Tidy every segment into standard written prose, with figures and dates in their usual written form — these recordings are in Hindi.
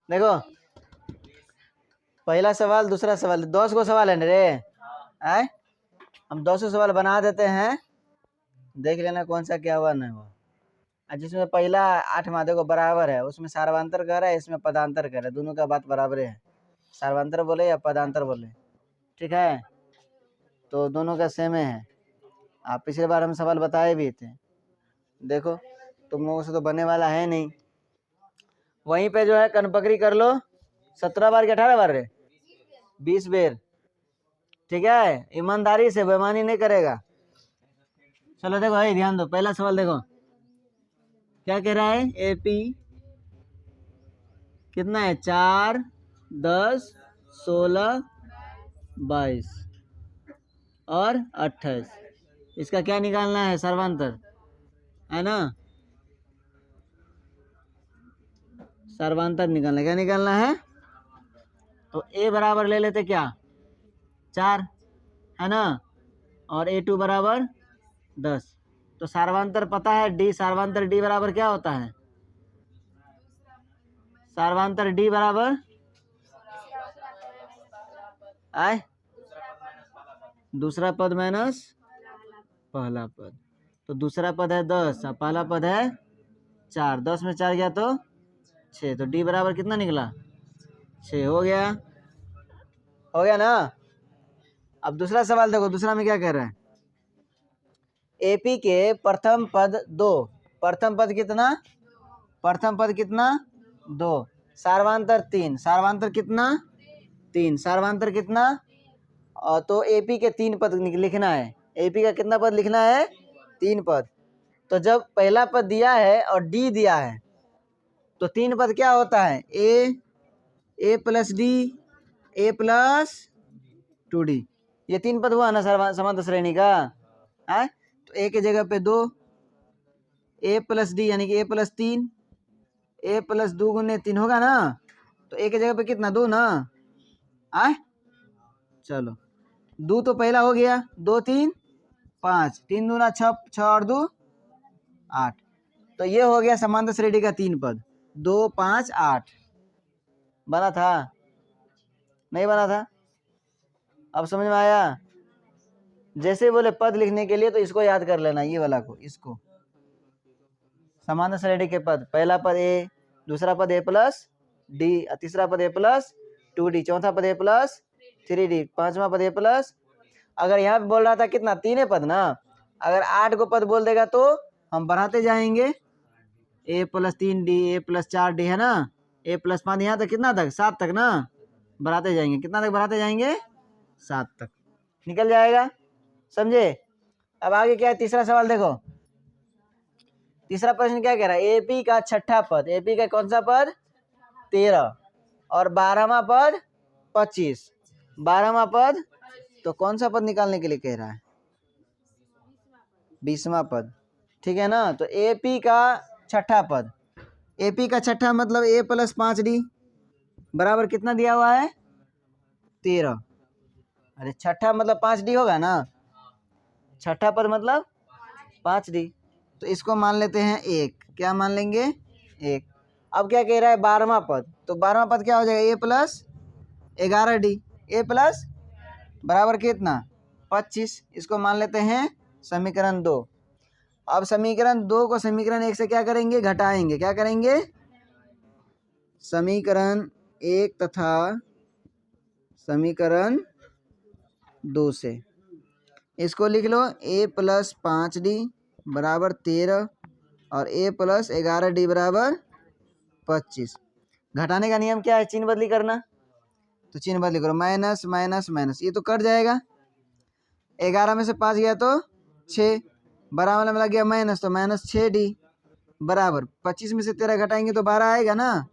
देखो पहला सवाल दूसरा सवाल 10 को सवाल है ना रे। आए हम 200 सवाल बना देते हैं, देख लेना कौन सा क्या हुआ नहीं हुआ। जिसमें पहला 8 मादे को बराबर है उसमें सार्वंतर कह रहा है, इसमें पदांतर कह रहा है, दोनों का बात बराबर है। सार्वंतर बोले या पदांतर बोले, ठीक है, तो दोनों का सेम है। आप पिछले बार हम सवाल बताए भी थे, देखो तुम लोगों से तो बनने वाला है नहीं। वहीं पे जो है कनपकड़ी कर लो, 17 बार के 18 बार रे 20 बेर, ठीक है, ईमानदारी से, बेईमानी नहीं करेगा। चलो देखो भाई ध्यान दो, पहला सवाल देखो क्या कह रहा है। एपी कितना है, 4 10 16 22 और 28। इसका क्या निकालना है, सर्वांतर है ना, सर्वांतर निकालना, क्या निकालना है। तो ए बराबर ले लेते क्या 4 है ना, और A2 बराबर 10। तो सर्वांतर पता है डी, सर्वांतर डी बराबर क्या होता है, सर्वांतर डी बराबर आए दूसरा पद माइनस पहला पद। तो दूसरा पद है 10 और पहला पद है 4, 10 में 4 गया तो 6, तो डी बराबर कितना निकला 6। हो गया ना। अब दूसरा सवाल देखो, दूसरा में क्या कह रहा है। एपी के प्रथम पद 2, प्रथम पद कितना, प्रथम पद कितना 2, सार्वांतर 3, सार्वांतर कितना 3, सार्वांतर कितना, और तो एपी के 3 पद लिखना है। एपी का कितना पद लिखना है, 3 पद। तो जब पहला पद दिया है और डी दिया है तो 3 पद क्या होता है, ए प्लस डी, ए प्लस 2D, ये 3 पद हुआ ना समांतर श्रेणी का है। तो ए के जगह पे 2, ए प्लस डी यानी कि ए प्लस 3, ए प्लस 2 गुने 3 होगा ना, तो ए के जगह पे कितना 2 ना आए। चलो 2 तो पहला हो गया, 2 3 5, 3 दूना 6, 6 और 2 8। तो ये हो गया समांतर श्रेणी का 3 पद, 2 5 8। बना था नहीं बना था, अब समझ में आया। जैसे बोले पद लिखने के लिए तो इसको याद कर लेना, ये वाला को, इसको समांतर श्रेणी के पद, पहला पद ए, दूसरा पद ए प्लस डी, तीसरा पद ए प्लस 2D, चौथा पद ए प्लस 3D, पांचवा पद ए प्लस। अगर यहाँ पे बोल रहा था कितना 3 पद ना, अगर 8 को पद बोल देगा तो हम बढ़ाते जाएंगे, ए प्लस 3D, ए प्लस 4D है ना, ए प्लस 5, यहाँ तक कितना तक 7 तक ना, बढ़ाते जाएंगे, कितना तक बढ़ाते जाएंगे 7 तक निकल जाएगा, समझे। अब आगे क्या है, तीसरा सवाल देखो। तीसरा प्रश्न क्या कह रहा है, एपी का छठा पद, एपी का कौन सा पद 13 और 12वां पद 25, 12वां पद, तो कौन सा पद निकालने के लिए कह रहा है, 20वां पद, ठीक है ना। तो एपी का छठा पद, एपी का छठा मतलब ए प्लस 5D बराबर कितना दिया हुआ है 13। अरे छठा मतलब 5D होगा ना, छठा पद मतलब 5D, तो इसको मान लेते हैं 1, क्या मान लेंगे 1। अब क्या कह रहा है 12वां पद, तो 12वां पद क्या हो जाएगा, ए प्लस 11D, ए प्लस बराबर कितना 25, इसको मान लेते हैं समीकरण 2। अब समीकरण 2 को समीकरण 1 से क्या करेंगे, घटाएंगे, क्या करेंगे, समीकरण 1 तथा समीकरण 2 से इसको लिख लो, ए प्लस 5D बराबर 13 और ए प्लस 11D बराबर 25। घटाने का नियम क्या है, चिन्ह बदली करना, तो चिन्ह बदली करो, माइनस माइनस माइनस, ये तो कट जाएगा, 11 में से 5 गया तो 6, बराबर वाला में लग गया माइनस, तो माइनस 6D बराबर 25 में से 13 घटाएंगे तो 12 आएगा ना,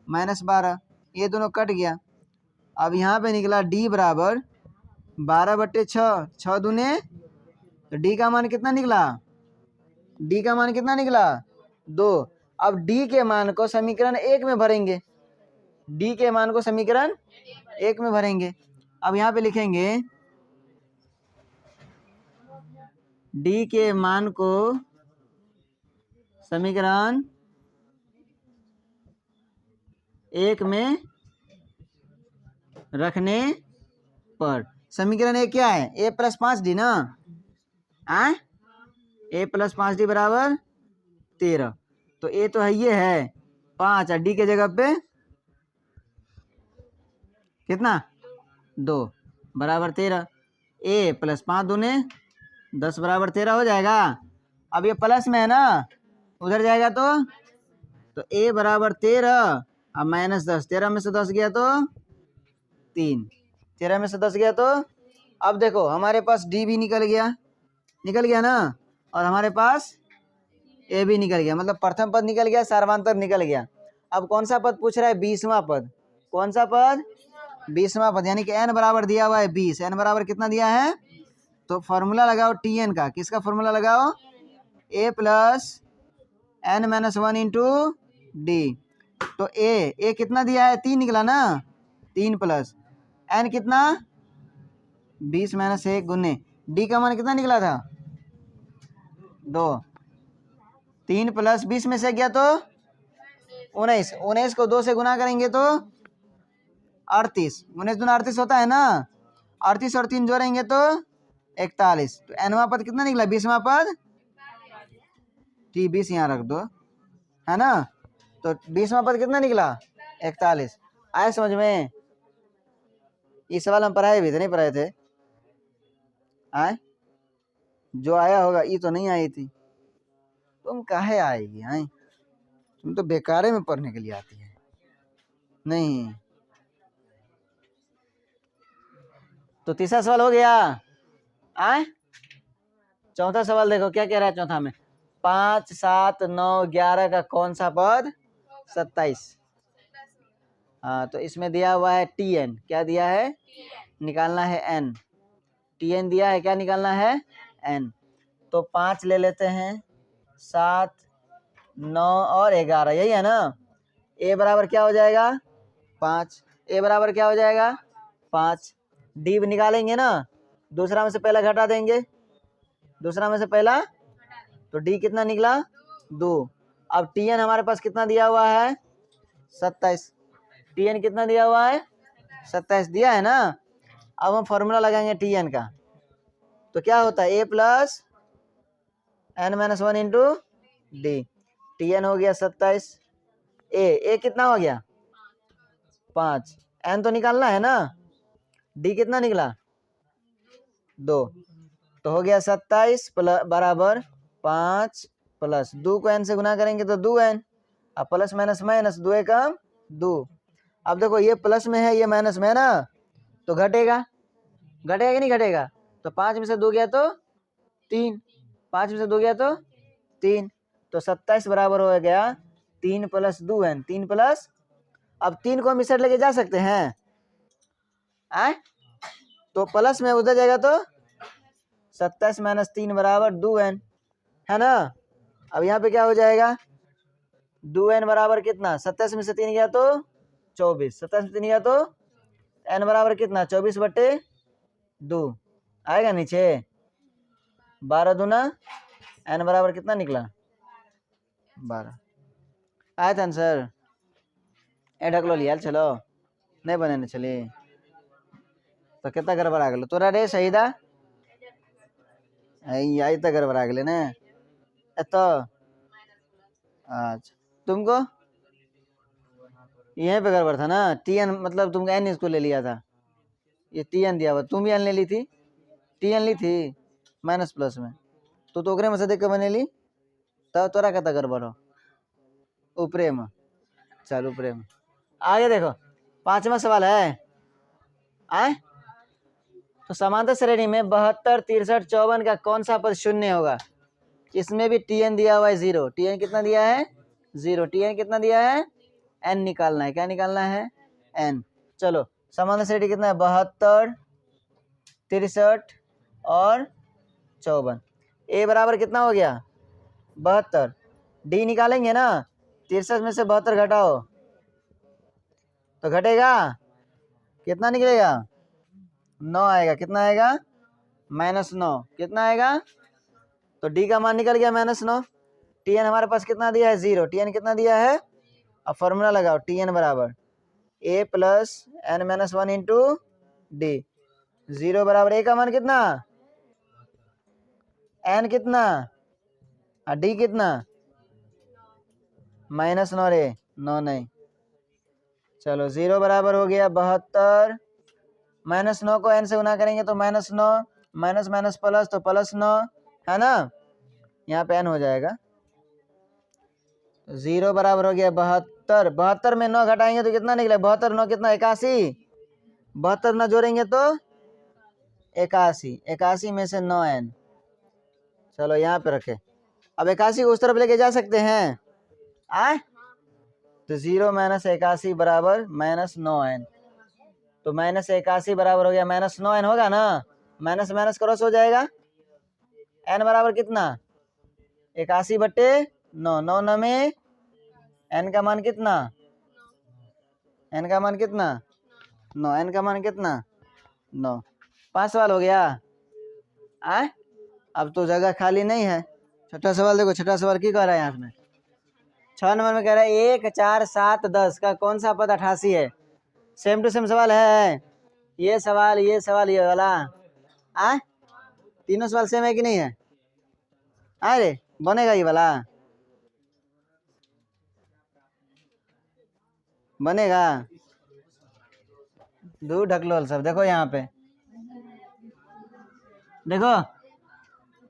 माइनस 12, ये दोनों कट गया। अब यहाँ पे निकला D बराबर 12/6, 6 दूने, तो D का मान कितना निकला, D का मान कितना निकला 2। अब D के मान को समीकरण 1 में भरेंगे, D के मान को समीकरण 1 में भरेंगे। अब यहाँ पे लिखेंगे D के मान को समीकरण 1 में रखने पर। समीकरण एक क्या है? a प्लस 5d ना, a प्लस 5d बराबर 13। तो a तो है, ये है 5 और d के जगह पे कितना 2 बराबर 13। a प्लस 5 दूने 10 बराबर 13 हो जाएगा। अब ये प्लस में है ना, उधर जाएगा तो a बराबर 13 अब माइनस 10, 13 में से 10 गया तो 3, 13 में से 10 गया तो अब देखो हमारे पास d भी निकल गया ना, और हमारे पास a भी निकल गया, मतलब प्रथम पद निकल गया, सार्वधातुक निकल गया। अब कौन सा पद पूछ रहा है? 20वां पद। कौन सा पद? 20वां पद, यानी कि n बराबर दिया हुआ है 20। n बराबर कितना दिया है? तो फॉर्मूला लगाओ tn का। किसका फॉर्मूला लगाओ? a plus n minus 1 into D. तो a कितना दिया है? 3 निकला ना, 3 प्लस n कितना 20 माइनस 1 गुने d का मान कितना निकला था? 2। 3 प्लस 20 में से गया तो 19, 19 को 2 से गुना करेंगे तो 38, 19 दूना 38 होता है ना, 38 और 3 जोड़ेंगे तो 41। तो nवां पद कितना निकला? 20वां पद, टी 20 यहाँ रख दो, है ना। तो 20वां पद कितना निकला? 41। आए समझ में? इस सवाल हम पढ़ाए भी थे, नहीं पढ़ाए थे? आए जो आया होगा, ये तो नहीं आई थी। तुम काहे आएगी? आए तुम तो बेकारे में पढ़ने के लिए आती है। नहीं तो तीसरा सवाल हो गया। आए चौथा सवाल देखो क्या कह रहा है चौथा में। 5, 7, 9, 11 का कौन सा पद 27? हाँ, तो इसमें दिया हुआ है tn। क्या दिया है? निकालना है n। tn दिया है, क्या निकालना है? n। तो 5 ले लेते हैं, 7, 9 और 11, यही है ना। a बराबर क्या हो जाएगा? 5। a बराबर क्या हो जाएगा? 5। d निकालेंगे ना, दूसरा में से पहला घटा देंगे, दूसरा में से पहला, तो d कितना निकला? 2। अब tn हमारे पास कितना दिया हुआ है? 27। tn कितना दिया हुआ है? 27 दिया है ना। अब हम फॉर्मूला लगाएंगे tn का। तो क्या होता है? a plus n minus 1 into D. tn हो गया 27। a कितना हो गया? 5। n तो निकालना है ना, d कितना निकला? 2। तो हो गया 27 बराबर 5 प्लस 2 को n से गुना करेंगे तो 2n। अब प्लस माइनस माइनस, 2 एकम 2। अब देखो ये प्लस में है, ये माइनस में है ना, तो घटेगा कि नहीं घटेगा? तो 5 में से 2 गया तो 3, 5 में से 2 गया तो 3। तो 27 बराबर हो गया 3 प्लस 2n। 3 प्लस, अब 3 को हम इस साइड लेके जा सकते हैं, आए तो प्लस में उधर जाएगा तो 27 माइनस 3 बराबर 2n, है ना। अब यहाँ पे क्या हो जाएगा? 2n बराबर कितना? 27 में से 3 गया तो 24, 27 में 3 गया तो n बराबर कितना? 24/2 आएगा नीचे। 12 दूना n बराबर कितना निकला? 12। आया था आंसर? ढक लो लिया, चलो नहीं बने चले तो कितना गड़बड़ा गलो तोरा रे शहीदा। आई तो गड़बड़ा गले ने तो। अच्छा तुमको यहीं पे गड़बड़ था ना। tn मतलब तुमको n इसको ले लिया था, ये tn दिया हुआ, तुम भी n ले ली थी, tn ली थी माइनस प्लस में, तो ओकरे में से देख के बने ली, तब तोरा कहता गड़बड़ हो ऊपरे में। चल ऊपरे में आगे देखो 5वां सवाल है। आए तो समांतर श्रेणी में 72, 63, 54 का कौन सा पद शून्य होगा? इसमें भी tn दिया हुआ है 0। tn कितना दिया है? 0। tn कितना दिया है? n निकालना है। क्या निकालना है? n। चलो समांतर श्रेणी कितना है? 72, 63 और 54। a बराबर कितना हो गया? 72। d निकालेंगे ना, 63 में से 72 घटाओ तो घटेगा कितना निकलेगा? 9 आएगा। कितना आएगा? -9। कितना आएगा? तो d का मान निकल गया -9। tn हमारे पास कितना दिया है? 0। tn कितना दिया है? अब फॉर्मूला लगाओ, tn बराबर a plus n minus one into d. 0 बराबर ए का मान कितना, एन कितना और डी कितना, -9 रे, 9 नहीं। चलो 0 बराबर हो गया 72, -9 को n से गुना करेंगे तो -9, माइनस माइनस प्लस तो +9 है ना, यहाँ पे n हो जाएगा। 0 बराबर हो गया 72, 72 में 9 घटाएंगे तो कितना निकले, 72 9 कितना 81, 72 9 जोड़ेंगे तो 81, 81 में से 9n। चलो यहाँ पे रखे। अब 81 को उस तरफ लेके जा सकते हैं आए, तो 0 - 81 बराबर -9n। तो -81 बराबर हो गया -9n होगा ना, माइनस माइनस क्रॉस हो जाएगा। n बराबर कितना, 81/9, 9 9 में n का मान कितना, n का मान कितना 9, n का मान कितना 9। 5 सवाल हो गया आए। अब तो जगह खाली नहीं है। छठा सवाल देखो, छठा सवाल की कह रहा है यहाँ में, 6 नंबर में कह रहा है 1 4 7 10 का कौन सा पद 88 है। सेम टू सेम सवाल है, ये सवाल ये वाला आ, तीनों सवाल सेम है कि नहीं है, अरे बनेगा ये वाला, बनेगा। दूर ढकलोल सब देखो यहाँ पे, देखो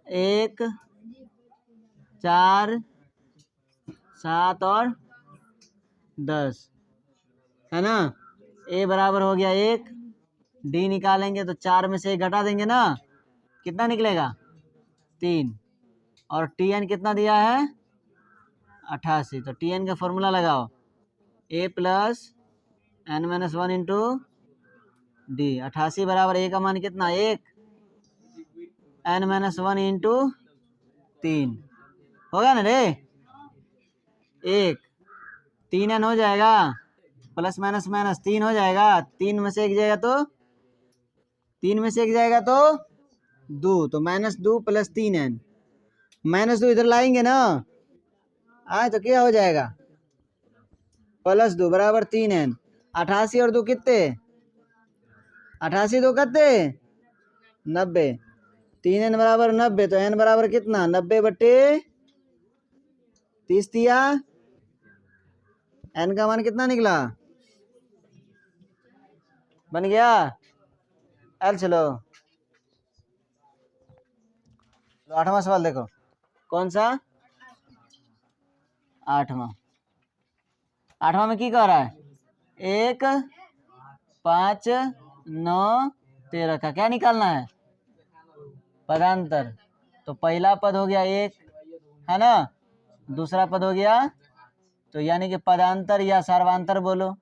1 4 7 और 10 है ना। ए बराबर हो गया 1, डी निकालेंगे तो 4 में से 1 घटा देंगे ना, कितना निकलेगा 3, और टी एन कितना दिया है 88। तो टी एन का फॉर्मूला लगाओ, a plus n minus 1 into d. 88 बराबर ए का मान कितना 1, एन माइनस 1 इंटू 3 होगा ना रे, 1 3n हो जाएगा, प्लस माइनस माइनस 3 हो जाएगा, 3 में से 1 जाएगा तो 3 में से 1 जाएगा तो 2, तो -2 + 3n, -2 इधर लाएंगे ना आए तो क्या हो जाएगा +2 बराबर 3n। 88 और 2 कितने, 88 2 कितने 90, 3n बराबर 90, तो n बराबर कितना 90/30 दिया, n का मान कितना निकला, बन गया एल। चलो 8वां सवाल देखो, कौन सा 8वां में की कह रहा है, 1 5 9 13 का क्या निकालना है, पदांतर। तो पहला पद हो गया 1 है ना, दूसरा पद हो गया, तो यानी कि पदांतर या सार्वांतर बोलो,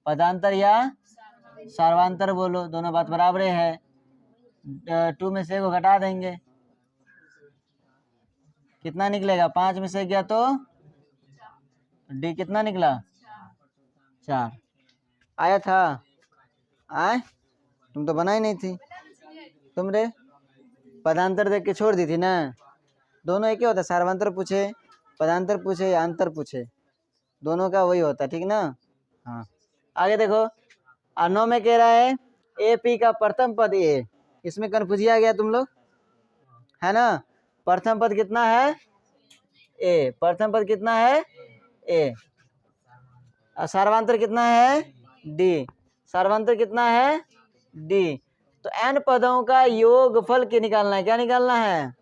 पदांतर या सार्वांतर बोलो, दोनों बात बराबर है। 2 में से 1 को घटा देंगे, कितना निकलेगा, 5 में से गया तो डी कितना निकला 4 आया था आए, तुम तो बनाई नहीं थी, तुम रे पदांतर देख के छोड़ दी थी ना। दोनों एक ही होता है, सार्वांतर पूछे पदांतर पूछे या अंतर पूछे, दोनों का वही होता है, ठीक ना। हाँ आगे देखो, 9 में कह रहा है ए पी का प्रथम पद ए, इसमें कन्फ्यूजिया गया तुम लोग है ना। प्रथम पद कितना है ए, प्रथम पद कितना है ए, और सार्वांतर कितना है डी, सार्वांतर कितना है डी। तो n पदों का योगफल के निकालना है, क्या निकालना है,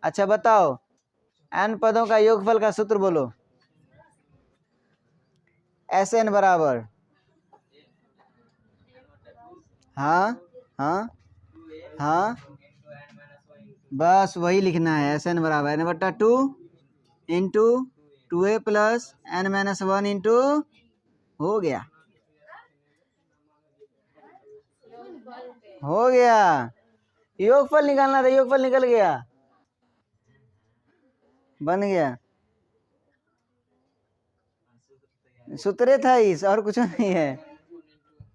अच्छा बताओ n पदों का योगफल का सूत्र बोलो, Sn बराबर, हाँ हाँ हाँ बस वही लिखना है, Sn बराबर n/2 into 2a plus n-1 into, हो गया योगफल निकालना था, योगफल निकल गया, बन गया, सूत्र था इस, और कुछ नहीं है,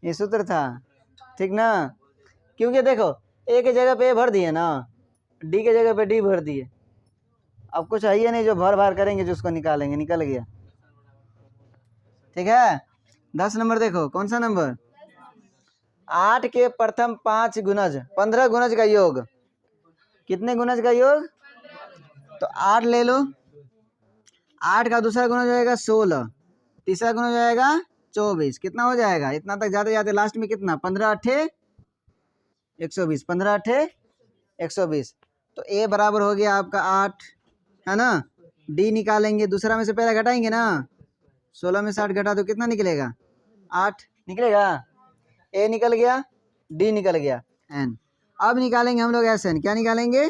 ये सूत्र था, ठीक ना। क्योंकि देखो ए के जगह पे ए भर दिए ना, डी के जगह पे डी भर दिए, अब कुछ है ही नहीं जो भर भर करेंगे जो उसको निकालेंगे, निकल गया, ठीक है। 10 नंबर देखो, कौन सा नंबर? 8 के प्रथम 5 गुणज, 15 गुणज का योग। कितने गुणज का योग? तो 8 ले लो, 8 का दूसरा गुणज हो जाएगा 16, तीसरा गुणज हो जाएगा 24। कितना हो जाएगा? इतना तक जाते जाते लास्ट में कितना? 15 अट्ठे 120, 15 अट्ठे 120। तो ए बराबर हो गया आपका 8, है ना। डी निकालेंगे, दूसरा में से पहले घटाएंगे ना, 16 में 60 घटा तो कितना निकलेगा? 8 निकलेगा। ए निकल गया, डी निकल गया, एन। अब निकालेंगे हम लोग एस एन। क्या निकालेंगे?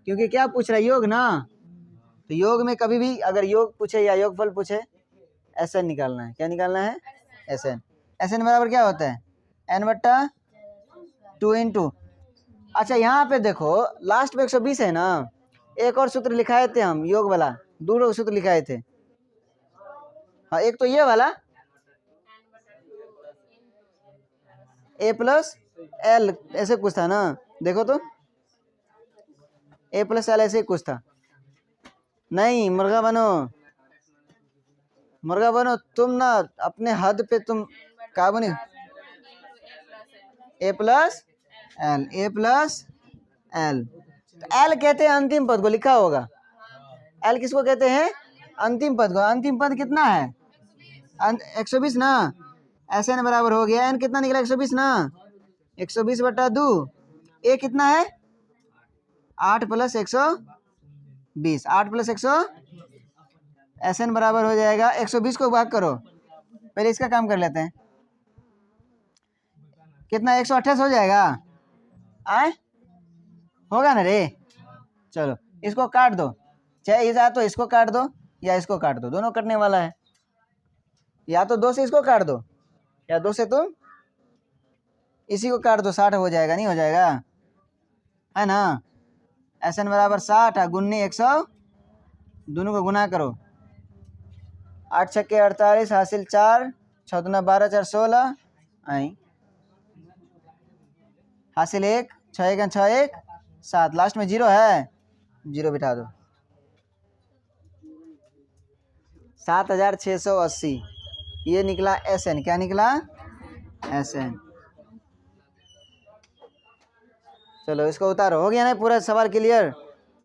क्योंकि क्या पूछ रहा है? योग ना। तो योग में कभी भी अगर योग पूछे या योगफल पूछे, एस एन निकालना है। क्या निकालना है? S N. एस एन बराबर क्या होता है? एन बट्टा 2 इंटू। अच्छा यहाँ पे देखो लास्ट में 120 है ना, एक और सूत्र लिखाए थे हम योग वाला, 2 सूत्र लिखाए थे। हाँ, एक तो ये वाला ए प्लस एल ऐसे कुछ था ना, देखो तो ए प्लस एल ऐसे कुछ था। नहीं, मुर्गा बनो, मुर्गा बनो तुम ना, अपने हद पे तुम क्या बने? ए प्लस एल, ए प्लस एल। तो एल कहते हैं अंतिम पद को, लिखा होगा। एल किसको कहते हैं? अंतिम पद को। अंतिम पद कितना है? 120 ना। एस एन बराबर हो गया, एन कितना निकला? 120 ना, 120 बटा 2। ए कितना है? 8 प्लस 120, 8 प्लस 100। एस एन बराबर हो जाएगा 120 को भाग करो, पहले इसका काम कर लेते हैं। कितना? 128 हो जाएगा। आए होगा ना रे? चलो इसको काट दो, चाहे इस तो इसको काट दो या इसको काट दो, दोनों कटने वाला है। या तो 2 से इसको काट दो या 2 से तुम इसी को काट दो, 60 हो जाएगा। नहीं हो जाएगा, है ना। एस एन बराबर 60 गुन्नी 100, दोनों को गुना करो। 8 छक्के 48 हासिल 4, 6 दूना 12 4 16 आई हासिल 1, 6 1 6 1 7, लास्ट में 0 है, 0 बिठा दो। 7680 ये निकला एस एन। क्या निकला? S N. चलो इसको उतारो। हो गया ना पूरा सवाल क्लियर?